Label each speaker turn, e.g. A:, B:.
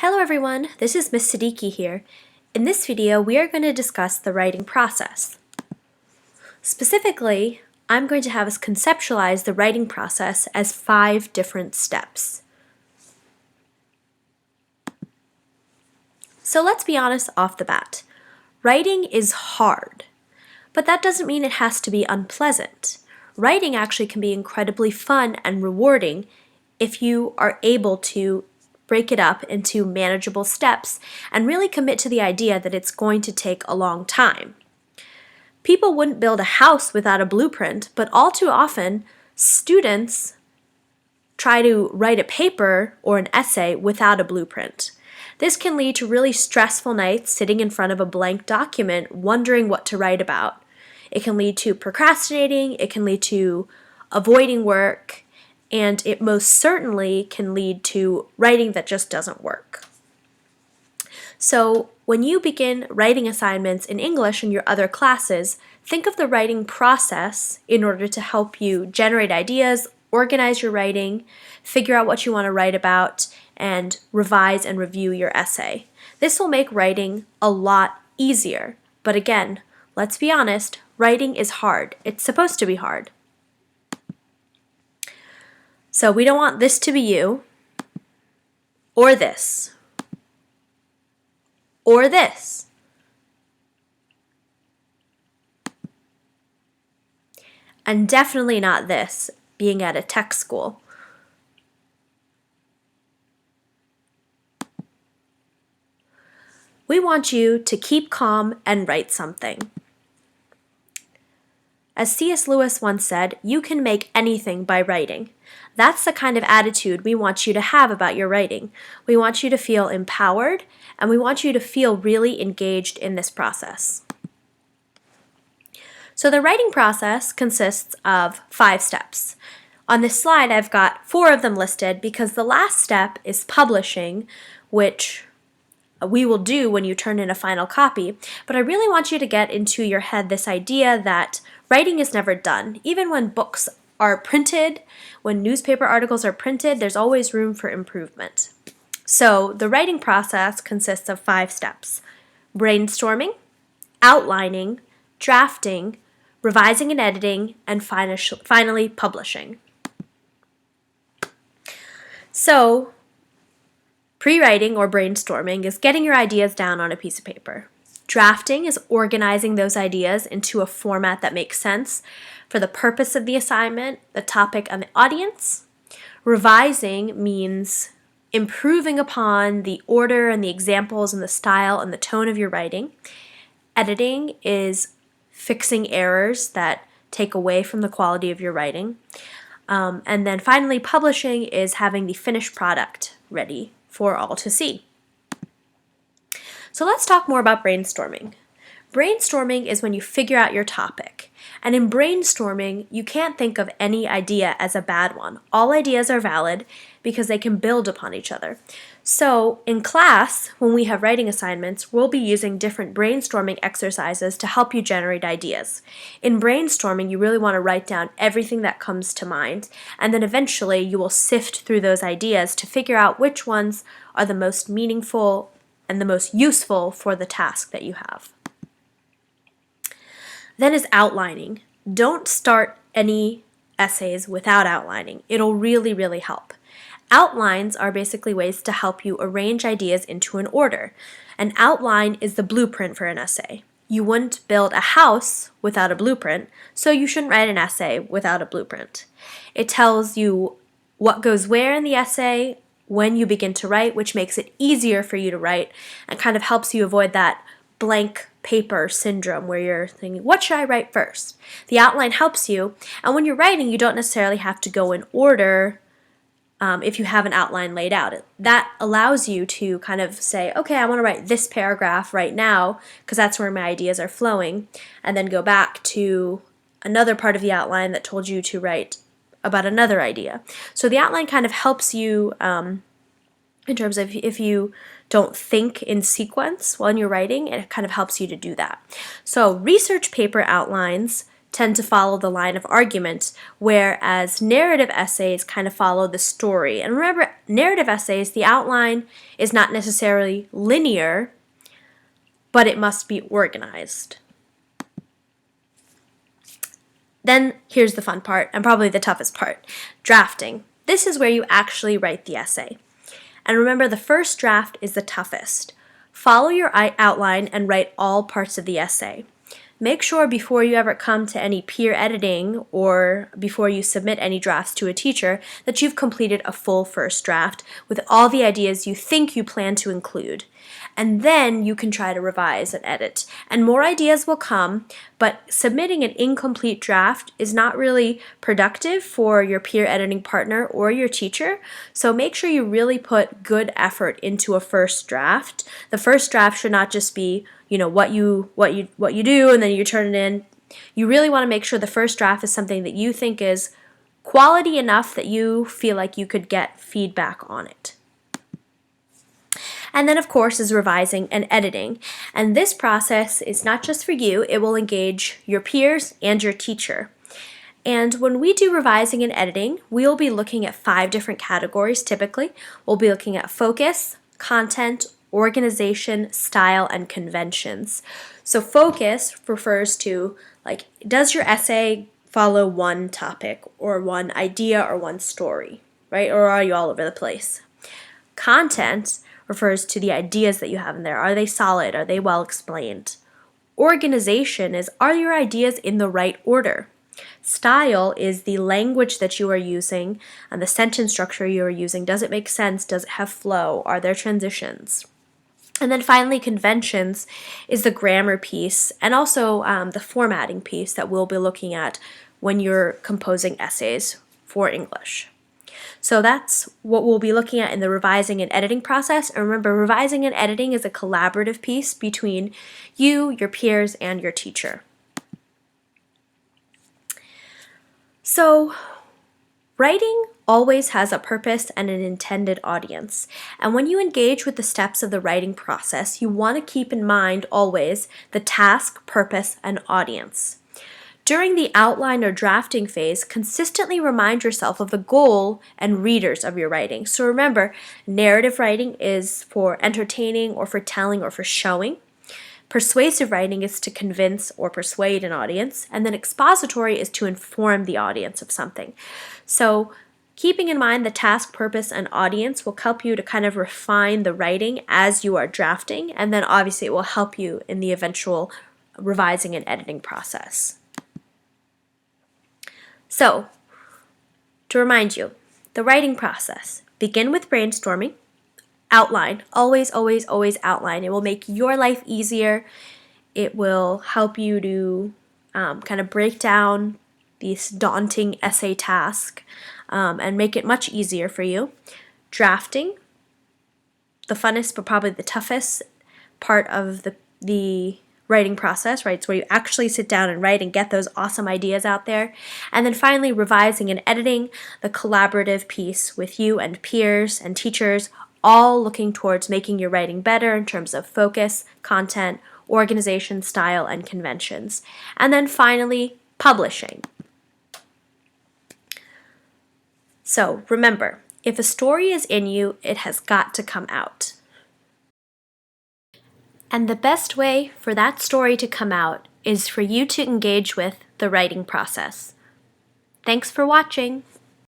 A: Hello everyone, this is Miss Siddiqui here. In this video, we are going to discuss the writing process. Specifically, I'm going to have us conceptualize the writing process as 5 different steps. So let's be honest off the bat. Writing is hard, but that doesn't mean it has to be unpleasant. Writing actually can be incredibly fun and rewarding if you are able to break it up into manageable steps and really commit to the idea that it's going to take a long time. People wouldn't build a house without a blueprint, but all too often, students try to write a paper or an essay without a blueprint. This can lead to really stressful nights sitting in front of a blank document wondering what to write about. It can lead to procrastinating, it can lead to avoiding work, and it most certainly can lead to writing that just doesn't work. So when you begin writing assignments in English and your other classes, think of the writing process in order to help you generate ideas, organize your writing, figure out what you want to write about, and revise and review your essay. This will make writing a lot easier. But again, let's be honest, writing is hard. It's supposed to be hard. So we don't want this to be you, or this, or this. And definitely not this, being at a tech school. We want you to keep calm and write something. As C.S. Lewis once said, you can make anything by writing. That's the kind of attitude we want you to have about your writing. We want you to feel empowered, and we want you to feel really engaged in this process. So the writing process consists of 5 steps. On this slide, I've got 4 of them listed because the last step is publishing, which we will do when you turn in a final copy, but I really want you to get into your head this idea that writing is never done. Even when books are printed, when newspaper articles are printed, there's always room for improvement. So the writing process consists of 5 steps: brainstorming, outlining, drafting, revising and editing, and finally publishing. So pre-writing or brainstorming is getting your ideas down on a piece of paper. Drafting is organizing those ideas into a format that makes sense for the purpose of the assignment, the topic, and the audience. Revising means improving upon the order and the examples and the style and the tone of your writing. Editing is fixing errors that take away from the quality of your writing. And then finally, publishing is having the finished product ready for all to see. So let's talk more about brainstorming. Brainstorming is when you figure out your topic. And in brainstorming, you can't think of any idea as a bad one. All ideas are valid because they can build upon each other. So in class, when we have writing assignments, we'll be using different brainstorming exercises to help you generate ideas. In brainstorming, you really want to write down everything that comes to mind, and then eventually you will sift through those ideas to figure out which ones are the most meaningful and the most useful for the task that you have. Then is outlining. Don't start any essays without outlining. It'll really, really help. Outlines are basically ways to help you arrange ideas into an order. An outline is the blueprint for an essay. You wouldn't build a house without a blueprint, so you shouldn't write an essay without a blueprint. It tells you what goes where in the essay when you begin to write, which makes it easier for you to write and kind of helps you avoid that blank paper syndrome where you're thinking, what should I write first? The outline helps you, and when you're writing, you don't necessarily have to go in order if you have an outline laid out. That allows you to kind of say, okay, I want to write this paragraph right now because that's where my ideas are flowing, and then go back to another part of the outline that told you to write about another idea. So the outline kind of helps you in terms of if you don't think in sequence when you're writing, it kind of helps you to do that. So research paper outlines tend to follow the line of argument, whereas narrative essays kind of follow the story. And remember, narrative essays, the outline is not necessarily linear, but it must be organized. Then here's the fun part, and probably the toughest part, drafting. This is where you actually write the essay. And remember, the first draft is the toughest. Follow your outline and write all parts of the essay. Make sure before you ever come to any peer editing or before you submit any drafts to a teacher that you've completed a full first draft with all the ideas you think you plan to include. And then you can try to revise and edit. And more ideas will come, but submitting an incomplete draft is not really productive for your peer editing partner or your teacher. So make sure you really put good effort into a first draft. The first draft should not just be what you do and then you turn it in. You really want to make sure the first draft is something that you think is quality enough that you feel like you could get feedback on it. And then, of course, is revising and editing. And this process is not just for you, it will engage your peers and your teacher. And when we do revising and editing, we'll be looking at 5 different categories typically. We'll be looking at focus, content, organization, style, and conventions. So focus refers to, does your essay follow one topic or one idea or one story, right? Or are you all over the place? Content refers to the ideas that you have in there. Are they solid? Are they well explained? Organization is, are your ideas in the right order? Style is the language that you are using and the sentence structure you are using. Does it make sense? Does it have flow? Are there transitions? And then finally, conventions is the grammar piece and also the formatting piece that we'll be looking at when you're composing essays for English. So that's what we'll be looking at in the revising and editing process. And remember, revising and editing is a collaborative piece between you, your peers, and your teacher. So, writing always has a purpose and an intended audience. And when you engage with the steps of the writing process, you want to keep in mind always the task, purpose, and audience. During the outline or drafting phase, consistently remind yourself of the goal and readers of your writing. So remember, narrative writing is for entertaining or for telling or for showing. Persuasive writing is to convince or persuade an audience. And then expository is to inform the audience of something. So keeping in mind the task, purpose, and audience will help you to kind of refine the writing as you are drafting. And then obviously it will help you in the eventual revising and editing process. So, to remind you, the writing process. Begin with brainstorming. Outline. Always, always, always outline. It will make your life easier. It will help you to kind of break down this daunting essay task and make it much easier for you. Drafting. The funnest but probably the toughest part of the writing process, right? It's where you actually sit down and write and get those awesome ideas out there. And then finally, revising and editing, the collaborative piece with you and peers and teachers, all looking towards making your writing better in terms of focus, content, organization, style, and conventions. And then finally, publishing. So remember, if a story is in you, it has got to come out. And the best way for that story to come out is for you to engage with the writing process. Thanks for watching.